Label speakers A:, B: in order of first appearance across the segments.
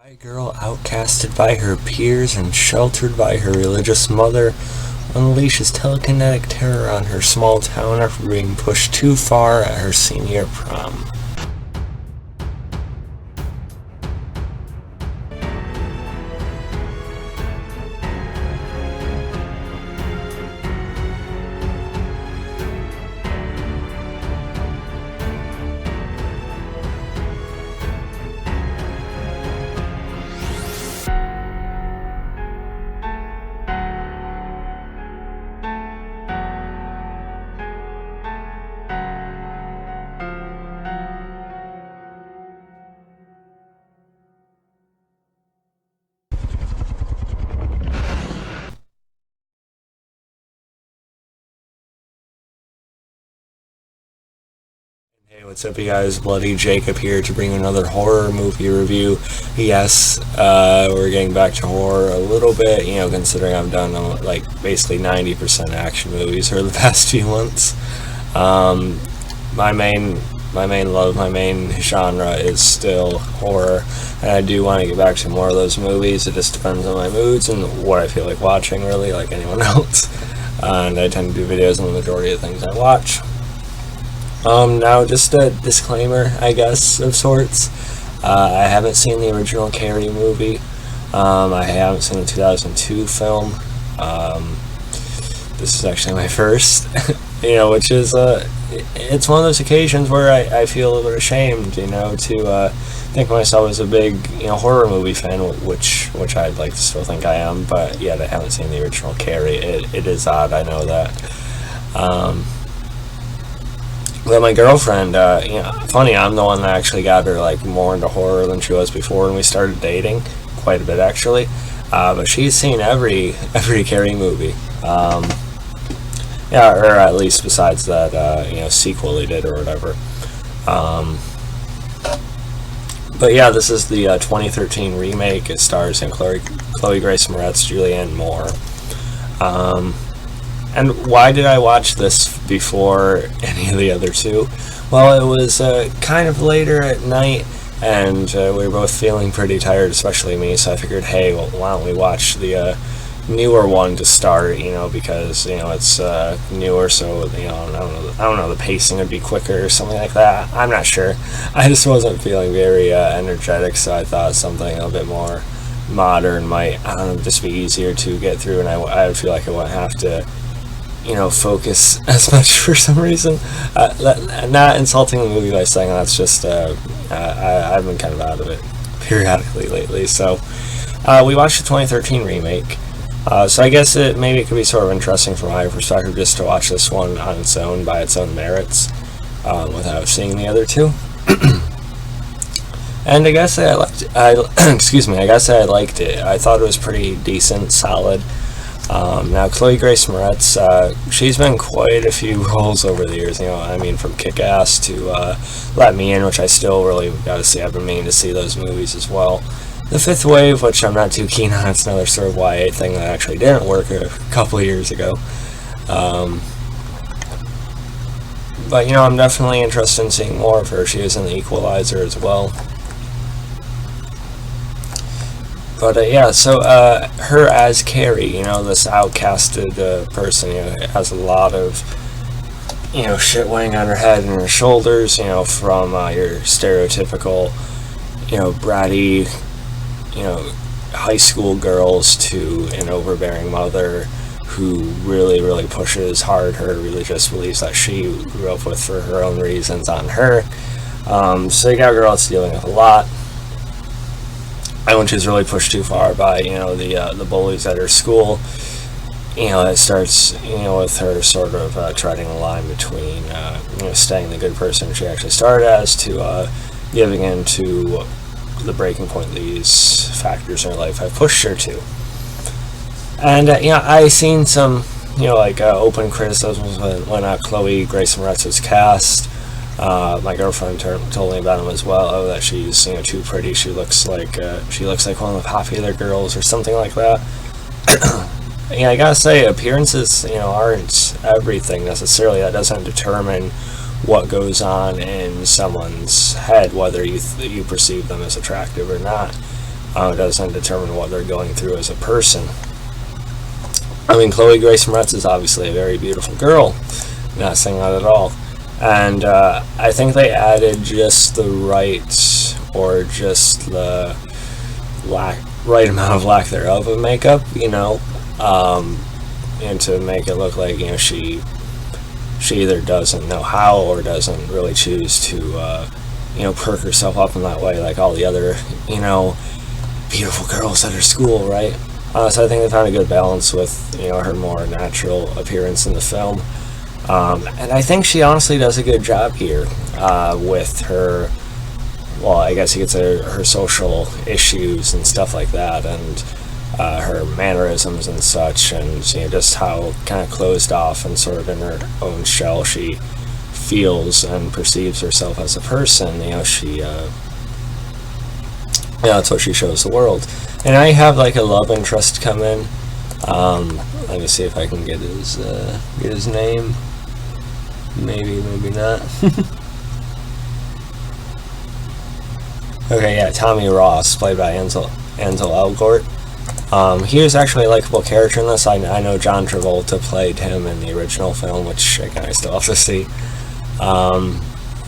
A: A girl outcasted by her peers and sheltered by her religious mother unleashes telekinetic terror on her small town after being pushed too far at her senior prom. Hey, what's up, you guys? Bloody Jacob here to bring another horror movie review. Yes, we're getting back to horror a little bit, considering I've done like basically 90% action movies for the past few months. My main love, my main genre is still horror, and I do want to get back to more of those movies. It just depends on my moods and what I feel like watching, really, like anyone else. And I tend to do videos on the majority of things I watch. Now just a disclaimer, I guess, of sorts. I haven't seen the original Carrie movie. I haven't seen the 2002 film. This is actually my first, which is, it's one of those occasions where I feel a little bit ashamed, to think of myself as a big, horror movie fan, which I'd like to still think I am, but yet I haven't seen the original Carrie. It is odd, I know that. But my girlfriend, funny, I'm the one that actually got her like more into horror than she was before when we started dating, quite a bit actually. But she's seen every Carrie movie, or at least besides that sequel they did or whatever. But yeah, this is the 2013 remake. It stars Chloe Grace Moretz, Julianne Moore. And why did I watch this before any of the other two? Well, it was kind of later at night, and we were both feeling pretty tired, especially me, so I figured, hey, well, why don't we watch the newer one to start, because, it's newer, so, I don't know, the pacing would be quicker or something like that. I'm not sure. I just wasn't feeling very energetic, so I thought something a bit more modern might, just be easier to get through, and I would feel like I wouldn't have to focus as much for some reason. Not insulting the movie by saying that's just, I've been kind of out of it periodically lately. So, we watched the 2013 remake. So I guess maybe it could be sort of interesting from my perspective just to watch this one on its own, by its own merits, without seeing the other two. And I guess I liked it. Excuse me, I guess I liked it. I thought it was pretty decent, solid. Now, Chloe Grace Moretz, she's been quite a few roles over the years, from Kick-Ass to Let Me In, which I still really got to see. I've been meaning to see those movies as well. The Fifth Wave, which I'm not too keen on, it's another sort of YA thing that actually didn't work a couple of years ago. But, I'm definitely interested in seeing more of her. She was in The Equalizer as well. But so her as Carrie, this outcasted person, has a lot of, shit weighing on her head and her shoulders, from your stereotypical, bratty, high school girls to an overbearing mother who really, really pushes hard her religious beliefs that she grew up with for her own reasons on her. So you got a girl that's dealing with a lot. And when she's really pushed too far by, the bullies at her school, it starts, with her sort of treading the line between, staying the good person she actually started as to giving in to the breaking point these factors in her life have pushed her to. And, I seen some, open criticisms when Chloe Grace Moretz was cast. My girlfriend told me about him as well. That she's too pretty. She looks like one of the popular girls or something like that. I gotta say, appearances aren't everything necessarily. That doesn't determine what goes on in someone's head, whether you perceive them as attractive or not. It doesn't determine what they're going through as a person. I mean, Chloe Grace Moretz is obviously a very beautiful girl. Not saying that at all. And I think they added just the right, or just the right amount of lack thereof of makeup, and to make it look like, she either doesn't know how or doesn't really choose to, perk herself up in that way like all the other, beautiful girls at her school, right? So I think they found a good balance with, her more natural appearance in the film. And I think she honestly does a good job here with her, well, I guess you could say her social issues and stuff like that, and her mannerisms and such, and just how kind of closed off and sort of in her own shell she feels and perceives herself as a person. That's what she shows the world. And I have like a love interest come in. Let me see if I can get his name. Maybe not. Okay, yeah, Tommy Ross, played by Ansel Elgort. He was actually a likable character in this. I know John Travolta played him in the original film, which again I still have to see.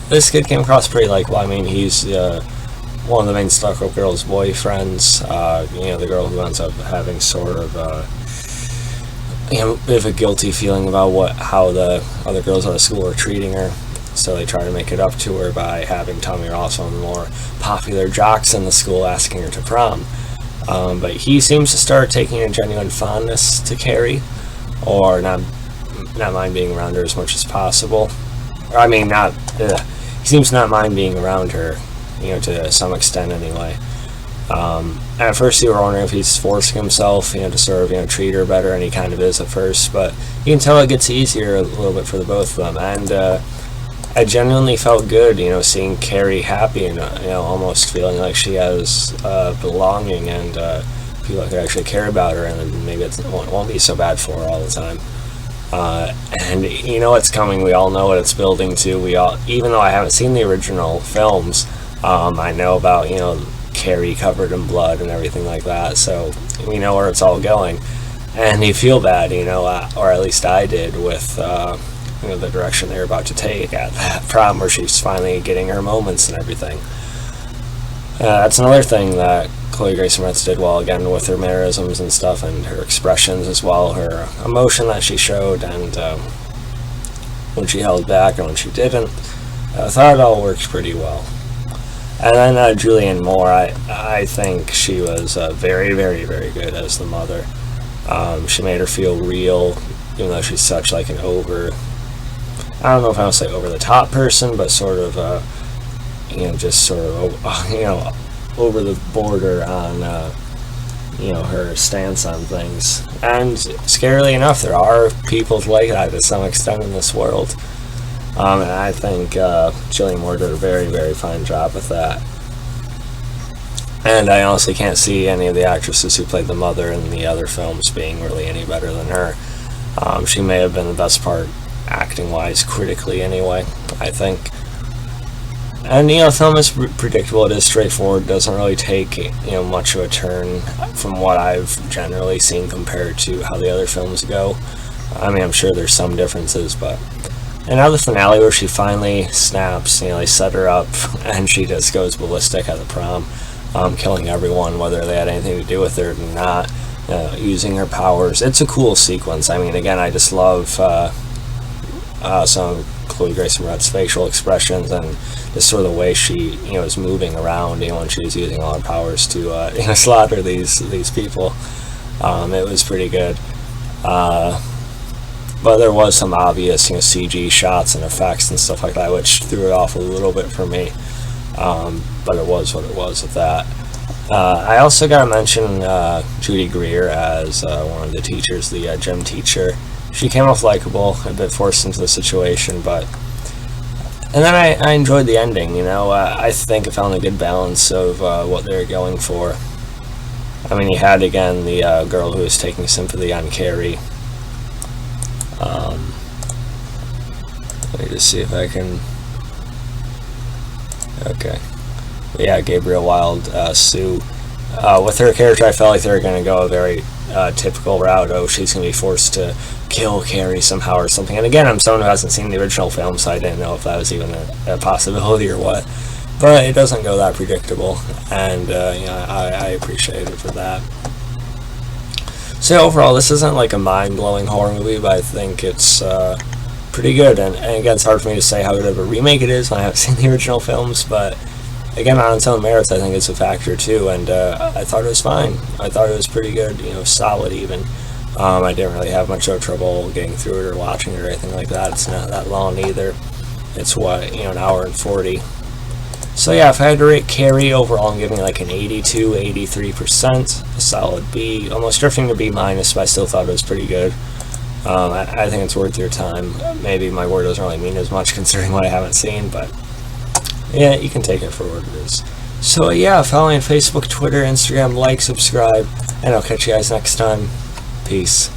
A: This kid came across pretty likable. I mean, he's one of the main stuck-up girl's boyfriends. The girl who ends up having sort of a bit of a guilty feeling about how the other girls at the school are treating her. So they try to make it up to her by having Tommy Ross, one of the more popular jocks in the school, asking her to prom. But he seems to start taking a genuine fondness to Carrie, or not mind being around her as much as possible. He seems to not mind being around her, to some extent anyway. At first you were wondering if he's forcing himself, to sort of, treat her better, and he kind of is at first, but you can tell it gets easier a little bit for the both of them, and I genuinely felt good, seeing Carrie happy and, almost feeling like she has belonging and people that could actually care about her, and then maybe it won't be so bad for her all the time. And it's coming. We all know what it's building to. Even though I haven't seen the original films, I know about, Carrie covered in blood and everything like that, so we know where it's all going. And you feel bad, or at least I did, with the direction they're about to take at that prom, where she's finally getting her moments and everything. That's another thing that Chloe Grace Moretz did well, again, with her mannerisms and stuff, and her expressions as well, her emotion that she showed, and when she held back and when she didn't. I thought it all worked pretty well. And then Julianne Moore, I think she was very, very, very good as the mother. She made her feel real, even though she's such like an I don't know if I would say over the top person, but sort of, just sort of, over the border on, her stance on things. And scarily enough, there are people like that to some extent in this world. And I think Julianne Moore did a very, very fine job with that. And I honestly can't see any of the actresses who played the mother in the other films being really any better than her. She may have been the best part acting-wise, critically anyway, I think. And the film is predictable. It is straightforward. It doesn't really take much of a turn from what I've generally seen compared to how the other films go. I mean, I'm sure there's some differences, but and now the finale where she finally snaps, they set her up and she just goes ballistic at the prom, killing everyone, whether they had anything to do with her or not, using her powers. It's a cool sequence. I mean, again, I just love some of Chloe Grace Moretz's facial expressions and just sort of the way she, is moving around, when she's using all her powers to, slaughter these people. It was pretty good. But there was some obvious, CG shots and effects and stuff like that, which threw it off a little bit for me. But it was what it was with that. I also got to mention Judy Greer as one of the teachers, the gym teacher. She came off likable, a bit forced into the situation, but... And then I enjoyed the ending, I think I found a good balance of what they were going for. I mean, you had, again, the girl who was taking sympathy on Carrie. Let me just see if I can... Okay. But yeah, Gabriel Wilde, Sue. With her character, I felt like they were going to go a very typical route. Oh, she's going to be forced to kill Carrie somehow or something. And again, I'm someone who hasn't seen the original film, so I didn't know if that was even a possibility or what. But it doesn't go that predictable, and I appreciate it for that. So yeah, overall, this isn't like a mind-blowing horror movie, but I think it's pretty good. And again, it's hard for me to say how good of a remake it is when I haven't seen the original films, but again, on its own merits, I think it's a factor too. And I thought it was fine. I thought it was pretty good, solid even. I didn't really have much of trouble getting through it or watching it or anything like that. It's not that long either. It's an hour and 40. So yeah, if I had to rate Carrie overall, I'm giving it like an 82, 83%, a solid B, almost drifting to B minus, but I still thought it was pretty good. I think it's worth your time. Maybe my word doesn't really mean as much considering what I haven't seen, but yeah, you can take it for what it is. So yeah, follow me on Facebook, Twitter, Instagram, like, subscribe, and I'll catch you guys next time. Peace.